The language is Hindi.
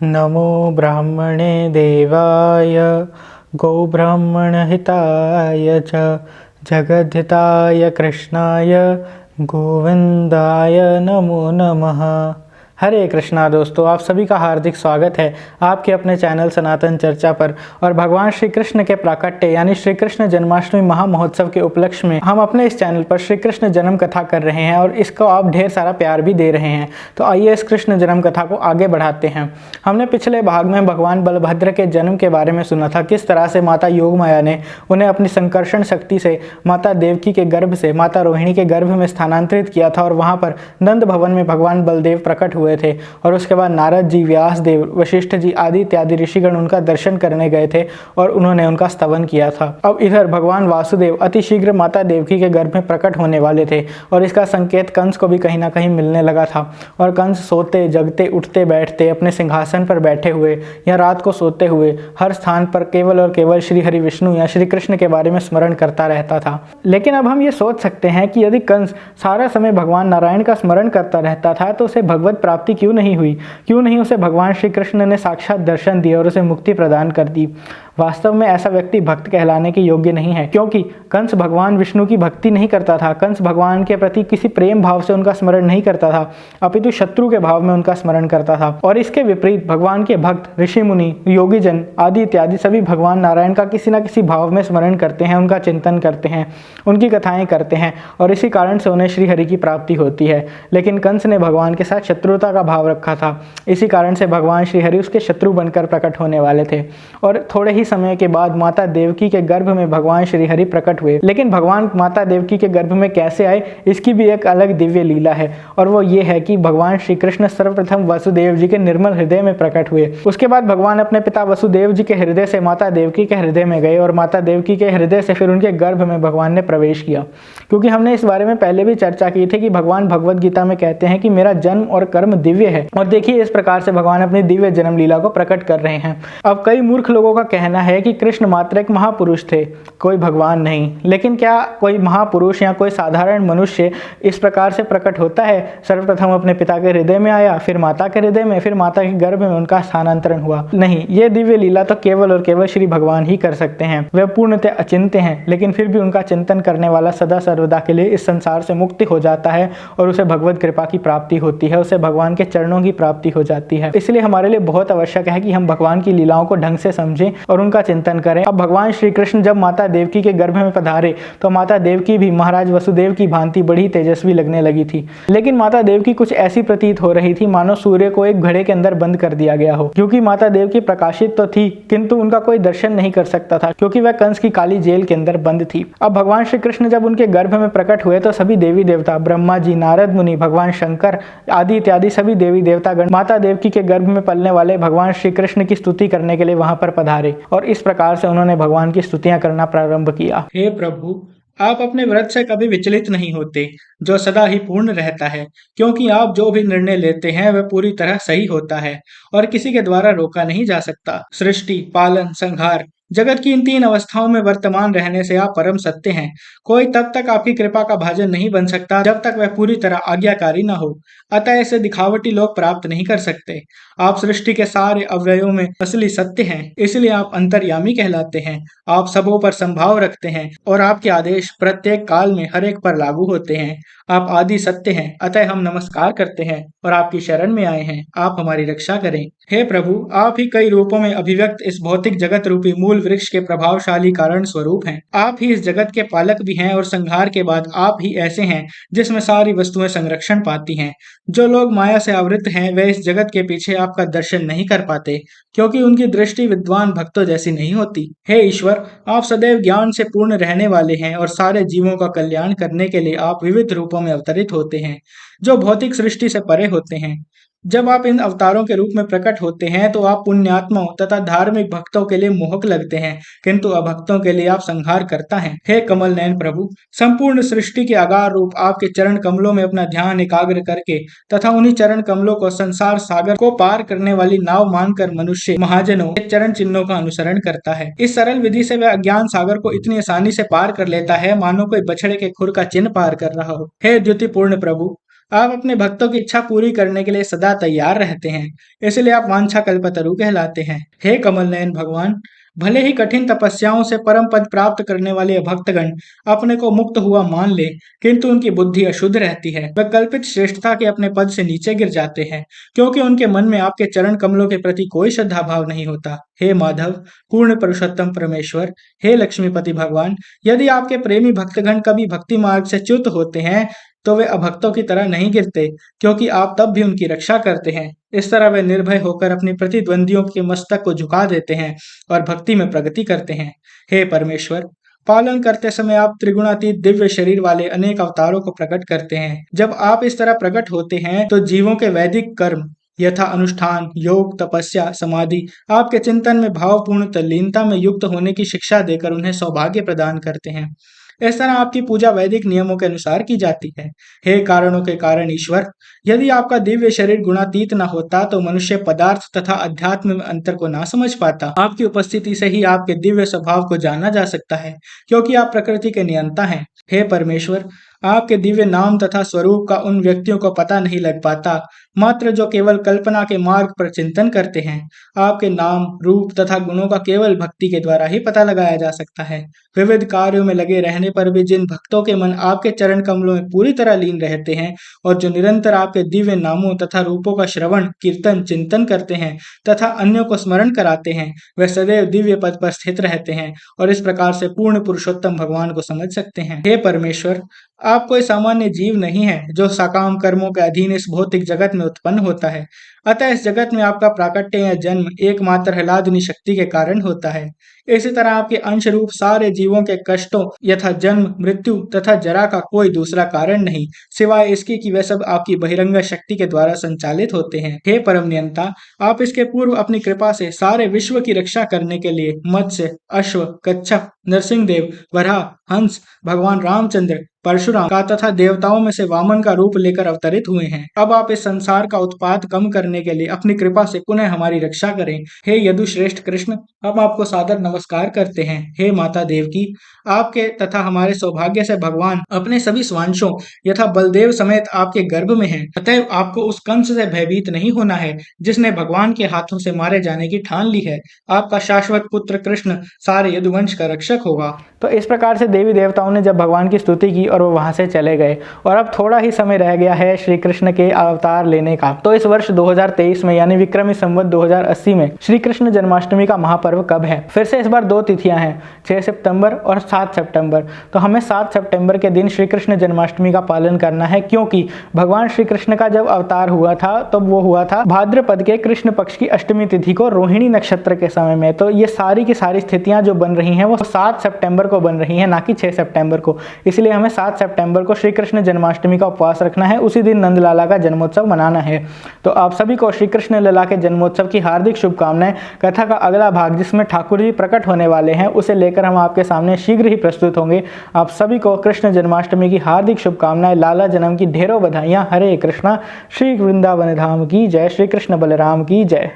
नमो ब्राह्मणे देवाय गोब्राह्मणहिताय च जगद्धिताय कृष्णाय गोविंदाय नमो नमः। हरे कृष्णा दोस्तों, आप सभी का हार्दिक स्वागत है आपके अपने चैनल सनातन चर्चा पर। और भगवान श्री कृष्ण के प्राकट्य यानी श्री कृष्ण जन्माष्टमी महामहोत्सव के उपलक्ष्य में हम अपने इस चैनल पर श्री कृष्ण जन्म कथा कर रहे हैं और इसको आप ढेर सारा प्यार भी दे रहे हैं। तो आइए इस कृष्ण जन्म कथा को आगे बढ़ाते हैं। हमने पिछले भाग में भगवान बलभद्र के जन्म के बारे में सुना था, किस तरह से माता योगमाया ने उन्हें अपनी संकर्षण शक्ति से माता देवकी के गर्भ से माता रोहिणी के गर्भ में स्थानांतरित किया था और वहां पर नंद भवन में भगवान बलदेव प्रकट हुए थे। और उसके बाद नारद जी, व्यास देव, वशिष्ठ जी आदि इत्यादि ऋषिगण उनका दर्शन करने गए थे और उन्होंने उनका स्तवन किया था। अब इधर भगवान वासुदेव अति शीघ्र माता देवकी के गर्भ में प्रकट होने वाले थे और इसका संकेत कंस को भी कहीं ना कहीं मिलने लगा था। और कंस सोते जगते उठते बैठते अपने सिंहासन पर बैठे हुए या रात को सोते हुए हर स्थान पर केवल और केवल श्री हरि विष्णु या श्री कृष्ण के बारे में स्मरण करता रहता था। लेकिन अब हम ये सोच सकते हैं कि यदि कंस सारा समय भगवान नारायण का स्मरण करता रहता था तो उसे भगवत प्राप्ति क्यों नहीं हुई, क्यों नहीं उसे भगवान श्री कृष्ण ने साक्षात दर्शन दिए और उसे मुक्ति प्रदान कर दी। वास्तव में ऐसा व्यक्ति भक्त कहलाने के योग्य नहीं है, क्योंकि कंस भगवान विष्णु की भक्ति नहीं करता था। कंस भगवान के प्रति किसी प्रेम भाव से उनका स्मरण नहीं करता था, अपितु शत्रु के भाव में उनका स्मरण करता था। और इसके विपरीत भगवान के भक्त ऋषि मुनि, योगीजन आदि इत्यादि सभी भगवान नारायण का किसी न किसी भाव में स्मरण करते हैं, उनका चिंतन करते हैं, उनकी कथाएं करते हैं और इसी कारण से उन्हें श्री हरि की प्राप्ति होती है। लेकिन कंस ने भगवान के साथ शत्रुता का भाव रखा था, इसी कारण से भगवान श्री हरि उसके शत्रु बनकर प्रकट होने वाले थे। और थोड़े ही समय के बाद माता देवकी के गर्भ में भगवान श्री हरि प्रकट हुए। लेकिन भगवान माता देवकी के गर्भ में कैसे आए, इसकी भी एक अलग दिव्य लीला है और वो ये है कि भगवान श्री कृष्ण सर्वप्रथम वसुदेव जी के निर्मल हृदय में प्रकट हुए। उसके बाद भगवान अपने पिता वसुदेव जी के हृदय से माता देवकी के हृदय में गए और माता देवकी के हृदय से फिर उनके गर्भ में भगवान ने प्रवेश किया। क्योंकि हमने इस बारे में पहले भी चर्चा की थी कि भगवान भगवत गीता में कहते हैं कि मेरा जन्म और कर्म दिव्य है। और देखिए इस प्रकार से भगवान अपनी दिव्य जन्म लीला को प्रकट कर रहे हैं। अब कई मूर्ख लोगों का कहना है कि कृष्ण मात्र एक महापुरुष थे, कोई भगवान नहीं। लेकिन क्या कोई महापुरुष या कोई साधारण मनुष्य इस प्रकार से प्रकट होता है? सर्वप्रथम अपने पिता के हृदय में आया, फिर माता के हृदय में, फिर माता के गर्भ में उनका स्थानांतरण हुआ? नहीं, ये दिव्य लीला तो केवल और केवल श्री भगवान ही कर सकते हैं। वे पूर्णतः अचिंत्य हैं, लेकिन फिर भी उनका चिंतन करने वाला सदा सर्वदा के लिए इस संसार से मुक्ति हो जाता है और उसे भगवत कृपा की प्राप्ति होती है, उसे भगवान के चरणों की प्राप्ति हो जाती है। इसलिए हमारे लिए बहुत आवश्यक है कि हम भगवान की लीलाओं को ढंग से समझें और उनका चिंतन करें। अब भगवान श्री कृष्ण जब माता देवकी के गर्भ में पधारे तो माता देवकी भी महाराज वसुदेव की भांति बड़ी तेजस्वी लगने लगी थी। लेकिन माता देवकी कुछ ऐसी प्रतीत हो रही थी मानो सूर्य को एक घड़े के अंदर बंद कर दिया गया हो, क्योंकि माता देवकी प्रकाशित तो थी किंतु उनका कोई दर्शन नहीं कर सकता था, क्योंकि वह कंस की काली जेल के अंदर बंद थी। अब भगवान श्री कृष्ण जब उनके गर्भ में प्रकट हुए तो सभी देवी देवता, ब्रह्मा जी, नारद मुनि, भगवान शंकर आदि इत्यादि सभी देवी देवतागण माता देवकी के गर्भ में पलने वाले भगवान श्री कृष्ण की स्तुति करने के लिए वहां पर पधारे और इस प्रकार से उन्होंने भगवान की स्तुतियां करना प्रारंभ किया। हे प्रभु, आप अपने व्रत से कभी विचलित नहीं होते, जो सदा ही पूर्ण रहता है, क्योंकि आप जो भी निर्णय लेते हैं वह पूरी तरह सही होता है और किसी के द्वारा रोका नहीं जा सकता। सृष्टि, पालन, संहार, जगत की इन तीन अवस्थाओं में वर्तमान रहने से आप परम सत्य हैं। कोई तब तक आपकी कृपा का भाजन नहीं बन सकता जब तक वह पूरी तरह आज्ञाकारी न हो। अतः ऐसे दिखावटी लोग प्राप्त नहीं कर सकते। आप सृष्टि के सारे अवयवों में असली सत्य हैं, इसलिए आप अंतर्यामी कहलाते हैं। आप सबों पर संभाव रखते हैं और आपके आदेश प्रत्येक काल में हर एक पर लागू होते हैं। आप आदि सत्य हैं, अतः हम नमस्कार करते हैं और आपकी शरण में आए हैं। आप हमारी रक्षा करें। हे प्रभु, आप ही कई रूपों में अभिव्यक्त इस भौतिक जगत रूपी मूल वृक्ष के प्रभावशाली कारण स्वरूप हैं। आप ही इस जगत के पालक भी हैं और संहार के बाद आप ही ऐसे हैं जिसमें सारी वस्तुएं संरक्षण पाती हैं। जो लोग माया से आवृत हैं वे इस जगत के पीछे आपका दर्शन नहीं कर पाते, क्योंकि उनकी दृष्टि विद्वान भक्तों जैसी नहीं होती। हे ईश्वर, आप सदैव ज्ञान से पूर्ण रहने वाले हैं और सारे जीवों का कल्याण करने के लिए आप विविध रूपों में अवतरित होते हैं, जो भौतिक सृष्टि से परे होते हैं। जब आप इन अवतारों के रूप में प्रकट होते हैं तो आप पुण्यात्माओं तथा धार्मिक भक्तों के लिए मोहक लगते हैं, किंतु अभक्तों के लिए आप संहार करता हैं। हे कमल नयन प्रभु, संपूर्ण सृष्टि के आगार रूप आपके चरण कमलों में अपना ध्यान एकाग्र करके तथा उन्हीं चरण कमलों को संसार सागर को पार करने वाली नाव मानकर मनुष्य महाजनों के चरण चिन्हों का अनुसरण करता है। इस सरल विधि से वह अज्ञान सागर को इतनी आसानी से पार कर लेता है मानो कोई बछड़े के खुर का चिन्ह पार कर रहा हो। हे द्युतिपूर्ण प्रभु, आप अपने भक्तों की इच्छा पूरी करने के लिए सदा तैयार रहते हैं, इसलिए आप वांछा कल्पतरु कहलाते हैं। हे कमल नयन भगवान, भले ही कठिन तपस्याओं से परम पद प्राप्त करने वाले ये भक्तगण अपने को मुक्त हुआ मान ले, किंतु उनकी बुद्धि अशुद्ध रहती है। वे कल्पित श्रेष्ठता के अपने पद से नीचे गिर जाते हैं, क्योंकि उनके मन में आपके चरण कमलों के प्रति कोई श्रद्धा भाव नहीं होता। हे माधव, पूर्ण पुरुषोत्तम परमेश्वर, हे लक्ष्मीपति भगवान, यदि आपके प्रेमी भक्तगण कभी भक्ति मार्ग से च्युत होते हैं तो वे अभक्तों की तरह नहीं गिरते, क्योंकि आप तब भी उनकी रक्षा करते हैं। इस तरह वे निर्भय होकर अपने प्रतिद्वंदियों के मस्तक को झुका देते हैं और भक्ति में प्रगति करते हैं। हे परमेश्वर, पालन करते समय आप त्रिगुणातीत दिव्य शरीर वाले अनेक अवतारों को प्रकट करते हैं। जब आप इस तरह प्रकट होते हैं तो जीवों के वैदिक कर्म यथा अनुष्ठान, योग, तपस्या, समाधि आपके चिंतन में भावपूर्ण तल्लीनता में युक्त होने की शिक्षा देकर उन्हें सौभाग्य प्रदान करते हैं। इस तरह आपकी पूजा वैदिक नियमों के अनुसार की जाती है। हे कारणों के कारण ईश्वर, यदि आपका दिव्य शरीर गुणातीत न होता तो मनुष्य पदार्थ तथा अध्यात्म में अंतर को ना समझ पाता। आपकी उपस्थिति से ही आपके दिव्य स्वभाव को जाना जा सकता है, क्योंकि आप प्रकृति के नियंता हैं। हे परमेश्वर, आपके दिव्य नाम तथा स्वरूप का उन व्यक्तियों को पता नहीं लग पाता, मात्र जो केवल कल्पना के मार्ग पर चिंतन करते हैं। आपके नाम, रूप तथा गुणों का केवल भक्ति के द्वारा ही पता लगाया जा सकता है। विविध कार्यों में लगे रहने पर भी जिन भक्तों के मन आपके चरण कमलों में पूरी तरह लीन रहते हैं और जो निरंतर आपके दिव्य नामों तथा रूपों का श्रवण, कीर्तन, चिंतन करते हैं तथा अन्यों को स्मरण कराते हैं, वे सदैव दिव्य पद पर स्थित रहते हैं और इस प्रकार से पूर्ण पुरुषोत्तम भगवान को समझ सकते हैं। हे परमेश्वर, आप कोई सामान्य जीव नहीं है जो सकाम कर्मों के अधीन इस भौतिक जगत में उत्पन्न होता है। अतः इस जगत में आपका प्राकट्य या जन्म एकमात्र हलादनी शक्ति के कारण होता है। इसी तरह आपके अंश रूप सारे जीवों के कष्टों यथा जन्म, मृत्यु तथा जरा का कोई दूसरा कारण नहीं, सिवाय इसके कि वे सब आपकी बहिरंग शक्ति के द्वारा संचालित होते हैं। हे परम नियंता, आप इसके पूर्व अपनी कृपा से सारे विश्व की रक्षा करने के लिए मत्स्य, अश्व, कच्छप, नरसिंहदेव, वराह, हंस, भगवान रामचंद्र, परशुराम का तथा देवताओं में से वामन का रूप लेकर अवतरित हुए हैं। अब आप इस संसार का उत्पात कम करने के लिए अपनी कृपा से पुनः हमारी रक्षा करें। हे यदुश्रेष्ठ कृष्ण, हम आपको सादर नमस्कार करते हैं। हे माता देवकी, आपके तथा हमारे सौभाग्य से भगवान अपने सभी स्वांशों यथा बलदेव समेत आपके गर्भ में हैं। अतएव आपको उस कंस से भयभीत नहीं होना है जिसने भगवान के हाथों से मारे जाने की ठान ली है। आपका शाश्वत पुत्र कृष्ण सारे यदुवंश का रक्षक होगा। तो इस प्रकार से देवी देवताओं ने जब भगवान की स्तुति की और वो वहां से चले गए और अब थोड़ा ही समय रह गया है श्री कृष्ण के अवतार लेने का। तो इस वर्ष 2023 में यानी विक्रमी संवत 2080 में श्री कृष्ण जन्माष्टमी का महापर्व कब है? फिर से इस बार दो तिथियां हैं, 6 सितंबर और 7 सितंबर। तो हमें 7 सितंबर के दिन श्री कृष्ण जन्माष्टमी का पालन करना है, क्योंकि भगवान श्री कृष्ण का जब अवतार हुआ था तब वो हुआ था भाद्रपद के कृष्ण पक्ष की अष्टमी तिथि को रोहिणी नक्षत्र के समय में। तो ये सारी की सारी स्थितियां जो बन रही हैं वो 7 सितंबर को बन रही हैं, ना कि 6 सितंबर को। इसलिए हमें 7 सितंबर को श्री कृष्ण जन्माष्टमी का उपवास रखना है, उसी दिन नंदलाला का जन्मोत्सव मनाना है। तो आप सभी को श्री कृष्ण लला के जन्मोत्सव की हार्दिक शुभकामनाएं। कथा का अगला भाग जिसमें ठाकुर जी प्रकट होने वाले हैं उसे लेकर हम आपके सामने शीघ्र ही प्रस्तुत होंगे। आप सभी को कृष्ण जन्माष्टमी की हार्दिक शुभकामनाएं, लाला जन्म की ढेरों बधाइयां। हरे कृष्णा। श्री वृंदावन धाम की जय। श्री कृष्ण बलराम की जय।